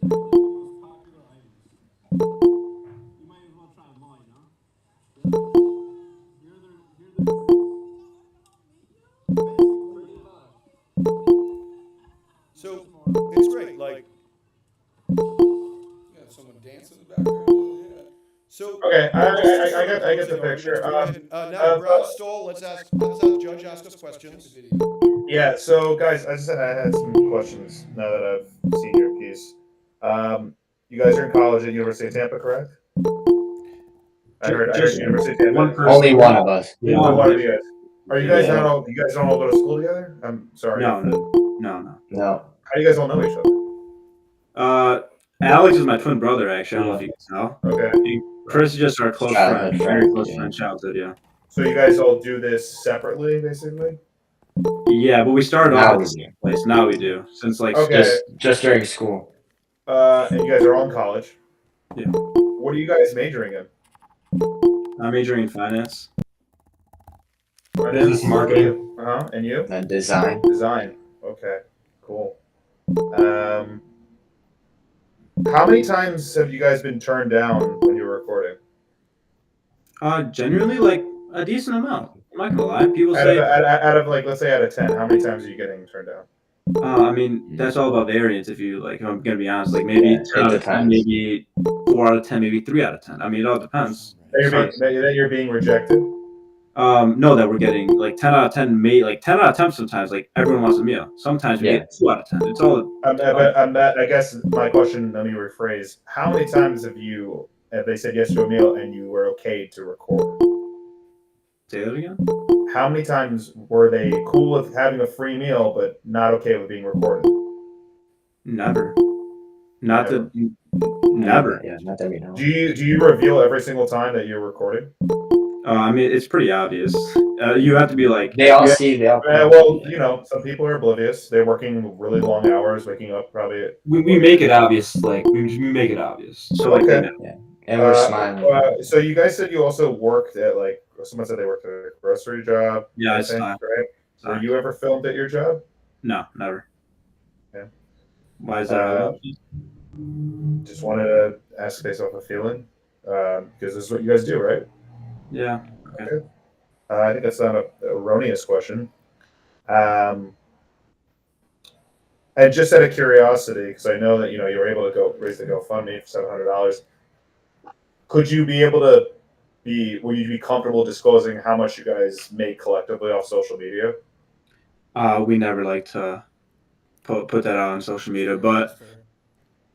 the most popular items. You might as well try them all, you know? So it's great. Like, You got someone dancing in the background. Yeah. so Okay, I get the picture. Now, Brad Stoll, let's have Judge ask us questions. Yeah, so guys, I had some questions now that I've seen your piece. You guys are in college at University of Tampa, correct? I heard University of Tampa. Only one of us. Only one of you guys. Are you guys not all? You guys don't all go to school together? I'm sorry. No. How do you guys all know each other? Alex is my twin brother, actually. I don't know if you can tell. Okay. And Chris is just our close friend, very close friend, childhood, yeah. So you guys all do this separately, basically? Yeah, but we started off at the same place. Now we do, since like just during school. And you guys are all in college. Yeah. What are you guys majoring in? I'm majoring in finance. Business marketing. And you? And design. Design. Okay. Cool. How many times have you guys been turned down when you were recording? Genuinely, like a decent amount. I'm not gonna lie. People say out of like, let's say out of 10, how many times are you getting turned down? I mean, that's all about variance. If I'm gonna be honest, like maybe 10 out of 10, maybe 4 out of 10, maybe 3 out of 10. I mean, it all depends. That you're being rejected? No, that we're getting like 10 out of 10, like 10 out of 10 sometimes, like everyone wants a meal. Sometimes we get 2 out of 10. It's all. I guess my question, let me rephrase. How many times have they said yes to a meal and you were okay to record? Say that again? How many times were they cool with having a free meal but not okay with being recorded? Never. Never. Yeah, not that we know. Do you reveal every single time that you're recording? I mean, it's pretty obvious. You have to be like, They all see. They all. Well, you know, some people are oblivious. They're working really long hours, waking up probably. We make it obvious. Like we make it obvious. so like, Okay. And we're smiling. So you guys said you also worked at like someone said they worked at a grocery job. Yeah, I think, right? Were you ever filmed at your job? No, never. Yeah. Why is that relevant? Just wanted to ask based off a feeling, because this is what you guys do, right? Yeah. Okay. I think that's not an erroneous question. And just out of curiosity, because I know that you were able to go raise the GoFundMe for $700. Could you be able to will you be comfortable disclosing how much you guys make collectively off social media? We never like to put that out on social media, but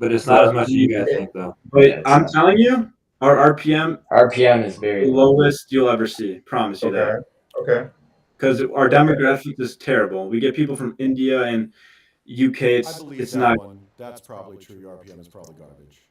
it's not as much as you guys think, though. But Yeah, I'm not. telling you, our RPM is very the lowest you'll ever see. Promise you that. Okay. Because our demographic is terrible. We get people from India and UK. I believe It's that not one. That's probably true. Your RPM is probably garbage.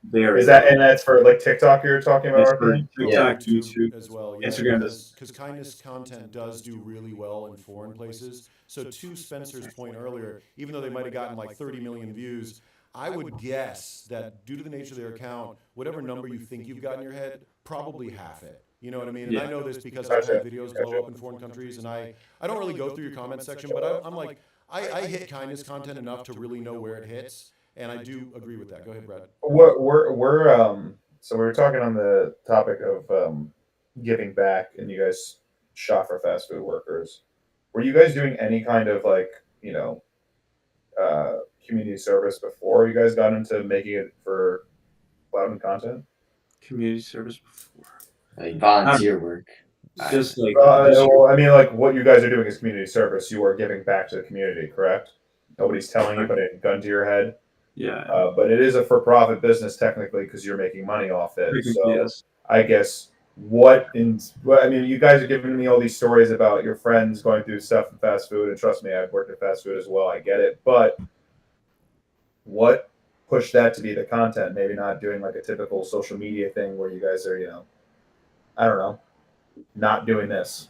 very. Is that and that's for like TikTok you're talking about That's for RPM? TikTok, YouTube YouTube, as well. Yeah, Instagram. because kindness content does do really well in foreign places. So to Spencer's point earlier, even though they might have gotten like 30 million views, I would guess that due to the nature of their account, whatever number you think you've got in your head, probably half it. You know what I mean? And I know this because I've had videos blow up in foreign countries, and I don't really go through your comment section, but I'm like, I hit kindness content enough to really know where it hits, and I do agree with that. Go ahead, Brad. So we were talking on the topic of giving back, and you guys shop for fast food workers. Were you guys doing any kind of like community service before you guys got into making it for Loudon content? Community service before. Like volunteer work. Just like. Well, I mean, like what you guys are doing is community service. You are giving back to the community, correct? Nobody's telling you, putting a gun to your head. Yeah. But it is a for-profit business technically because you're making money off it. So Yes. I guess I mean, you guys are giving me all these stories about your friends going through stuff in fast food, and trust me, I've worked at fast food as well. I get it, but what pushed that to be the content? Maybe not doing like a typical social media thing where you guys are, I don't know, not doing this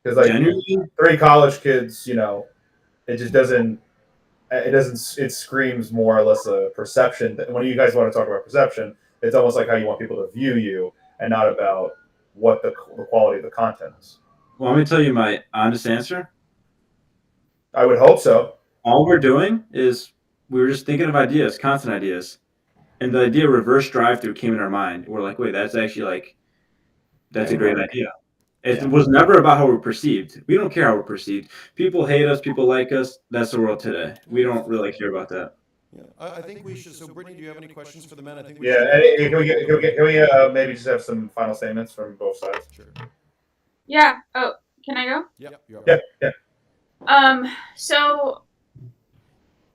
because like Genuinely? 3 college kids, it just doesn't. It screams more or less a perception. When you guys want to talk about perception, it's almost like how you want people to view you and not about what the quality of the content is. Well, let me tell you my honest answer. I would hope so. All we're doing is we were just thinking of ideas, content ideas. And the idea of reverse drive-through came in our mind. We're like, wait, that's actually that's a great idea. It was never about how we're perceived. We don't care how we're perceived. People hate us. People like us. That's the world today. We don't really care about that. Yeah, I think we should. So, Brittany, do you have any questions for the men? I think Yeah. Can we maybe just have some final statements from both sides? Sure. Yeah. Oh, can I go? Yeah. So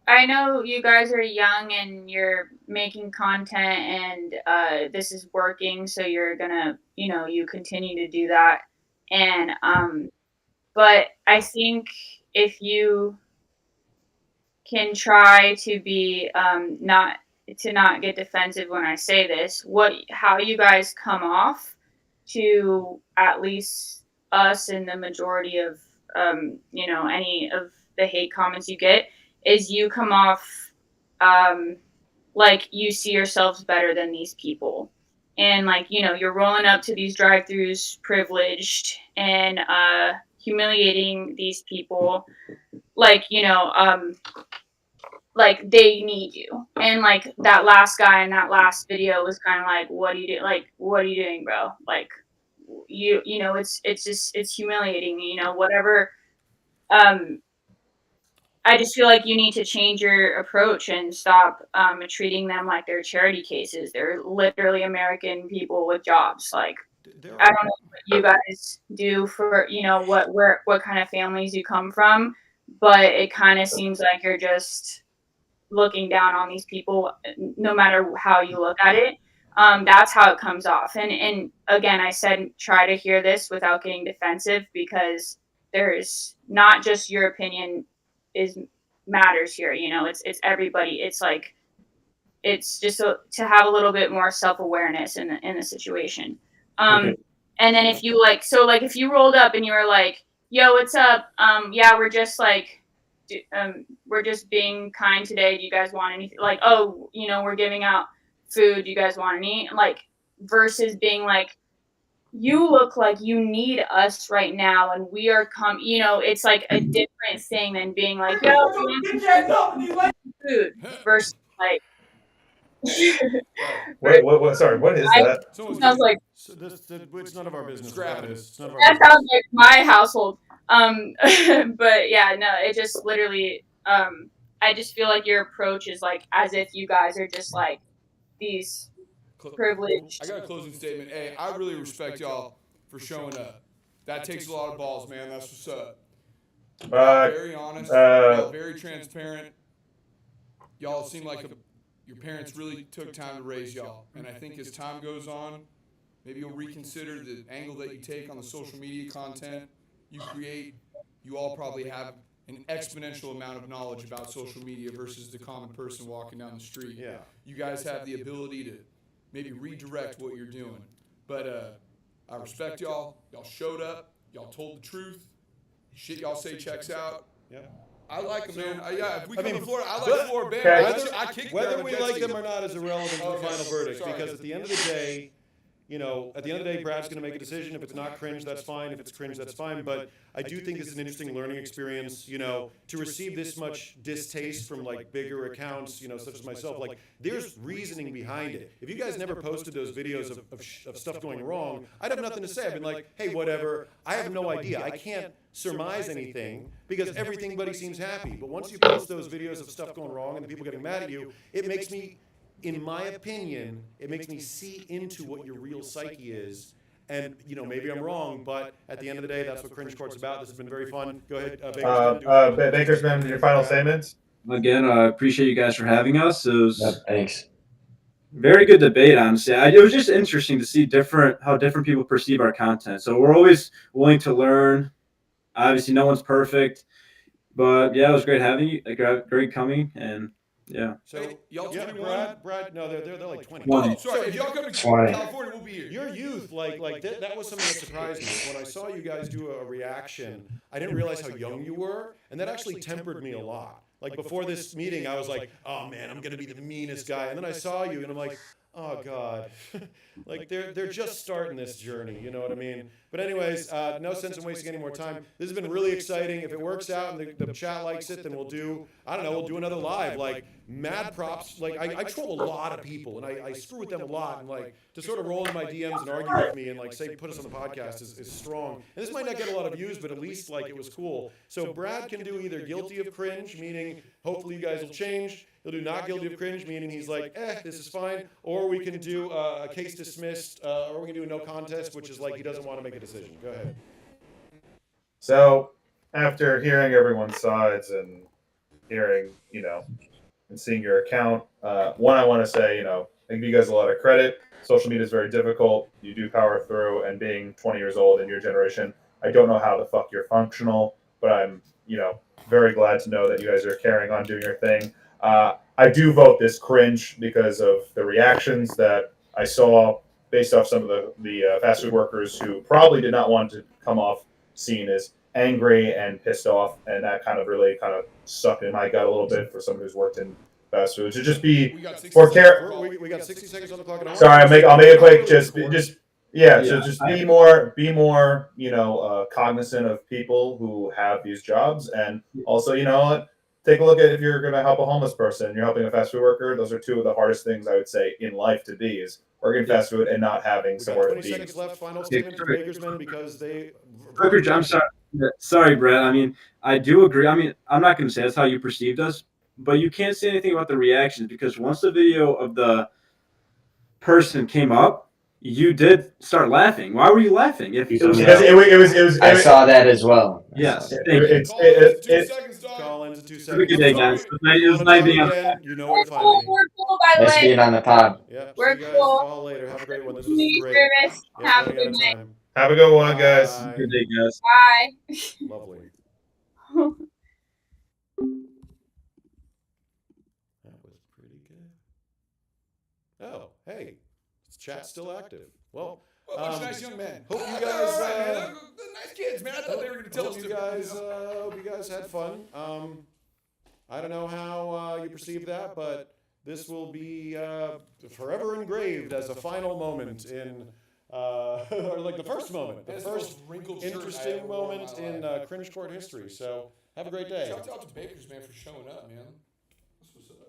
I know you guys are young and you're making content and this is working, so you're gonna, you continue to do that. And but I think if you can try to be not get defensive when I say this, how you guys come off to at least us and the majority of any of the hate comments you get is you come off like you see yourselves better than these people. And you're rolling up to these drive-throughs privileged and humiliating these people like they need you. And that last guy in that last video was kind of like, what are you doing? What are you doing, bro? It's humiliating, whatever. I just feel like you need to change your approach and stop treating them like they're charity cases. They're literally American people with jobs. I don't know what you guys do for, what kind of families you come from, but it kind of seems like you're just looking down on these people, no matter how you look at it. That's how it comes off. And again, I said, try to hear this without getting defensive, because there's not just your opinion matters here. It's everybody. It's just to have a little bit more self-awareness in the situation. Okay. And then if you like, so like if you rolled up and you were like, "Yo, what's up? Yeah, we're just like, we're just being kind today. Do you guys want anything? Like, oh, we're giving out food. Do you guys want any?" Like, versus being like, "You look like you need us right now, and we are it's like a different thing than being like, "Yo, we want some food," versus like. What? Sorry, what is that? Sounds like It's none of our business. Scrap What it. that is. It's none of our that business. sounds like my household. But yeah, no, it just literally. I just feel like your approach is like as if you guys are just like these privileged. I got a closing statement. Hey, I really respect y'all for showing up. That takes a lot of balls, man. That's what's up. Very honest, y'all very transparent. Y'all seem like your parents really took time to raise y'all. And I think as time goes on, maybe you'll reconsider the angle that you take on the social media content you create. You all probably have an exponential amount of knowledge about social media versus the common person walking down the street. Yeah. You guys have the ability to maybe redirect what you're doing. But I respect y'all. Y'all showed up. Y'all told the truth. Shit y'all say checks out. Yeah. I like them, man. If we come to mean, Florida, I like but- Florida Okay. band. I kick Whether them we like them or not is irrelevant to the final verdict, Sorry. because at the end of the day, at the end of the day, Brad's going to make a decision. If it's not cringe, that's fine. If it's cringe, that's fine. But I do think this is an interesting learning experience, to receive this much distaste from like bigger accounts, such as myself. Like, there's reasoning behind it. If you guys never posted those videos of stuff going wrong, I'd have nothing to say. I'd be like, hey, whatever. I have no idea. I can't surmise anything because everybody seems happy. But once you post those videos of stuff going wrong and the people getting mad at you, it makes me, in my opinion, it makes me see into what your real psyche is. And, maybe I'm wrong, but at the end of the day, that's what Cringe Court's about. This has been very fun. Go ahead, Bakersmen. Bakersmen, your final statements. Again, I appreciate you guys for having us. It was Thanks. very good debate, honestly. It was just interesting to see how different people perceive our content. So we're always willing to learn. Obviously, no one's perfect, but yeah, it was great having you. Great coming, and yeah. So, hey, y'all 21? Brad, no, they're like 20. Oh, sorry. If y'all come to 20. California, we'll be here. Your youth, that was something that surprised me. When I saw you guys do a reaction, I didn't realize how young you were, and that actually tempered me a lot. Like, before this meeting, I was like, oh man, I'm gonna be the meanest guy. And then I saw you, and I'm like, oh god. Like, they're just starting this journey, you know what I mean? But anyways, no sense in wasting any more time. This has been really exciting. If it works out and the chat likes it, then we'll do another live. Like, mad props. Like, I troll a lot of people, and I screw with them a lot, and like, to sort of roll in my DMs and argue with me and like say put us on the podcast is strong. And this might not get a lot of views, but at least like it was cool. So Brad can do either guilty of cringe, meaning hopefully you guys will change. He'll do not guilty of cringe, meaning he's like, this is fine. Or we can do a case dismissed, or we can do a no contest, which is like he doesn't want to make a decision. Go ahead. So, after hearing everyone's sides and hearing, and seeing your account, one, I want to say, I give you guys a lot of credit. Social media is very difficult. You do power through, and being 20 years old in your generation, I don't know how the fuck you're functional, but I'm, very glad to know that you guys are carrying on doing your thing. I do vote this cringe because of the reactions that I saw based off some of the fast food workers who probably did not want to come off seen as angry and pissed off, and that really sucked in my gut a little bit for someone who's worked in fast food to just be for care. We got 60 seconds on the clock. Sorry, I'll make it quick. Just so just be more cognizant of people who have these jobs, and also take a look at if you're going to help a homeless person, you're helping a fast food worker. Those are two of the hardest things I would say in life to be, is working fast food and not having somewhere to 20 be. seconds left. Final statement from Bakersmen, because they. I'm sorry. Sorry, Brett. I mean, I do agree. I mean, I'm not going to say that's how you perceived us, but you can't say anything about the reactions, because once the video of the person came up, you did start laughing. Why were you laughing? If it was Because it was I saw that as well. Yes. Thank Thank you. Call in to 2 Have a seconds. good day, guys. It was Wanna nice talk being on. again, you know where We're to find cool. me. We're cool, by the Nice way. being on the pod. Yep. We're See you guys cool. all later. Have a great one. This was Community great. service. Yes, Have a running out good of night. time. Have a good one, guys. Bye. Good day, guys. Bye. Lovely. That was pretty good. Oh, hey, is chat still active? Well, Well, a bunch of nice young men. Hope you All guys. right, man. They're nice kids, man. I thought they were going to tell us Hope to. you guys. Hope you guys had fun. I don't know how you perceive that, but this will be forever engraved as a final moment in, or like the first moment, the That's the first most wrinkled shirt I interesting ever wore in moment my in life. Cringe Court history. So have a great day. Shout out to Bakersmen for showing up, man. That's what's up.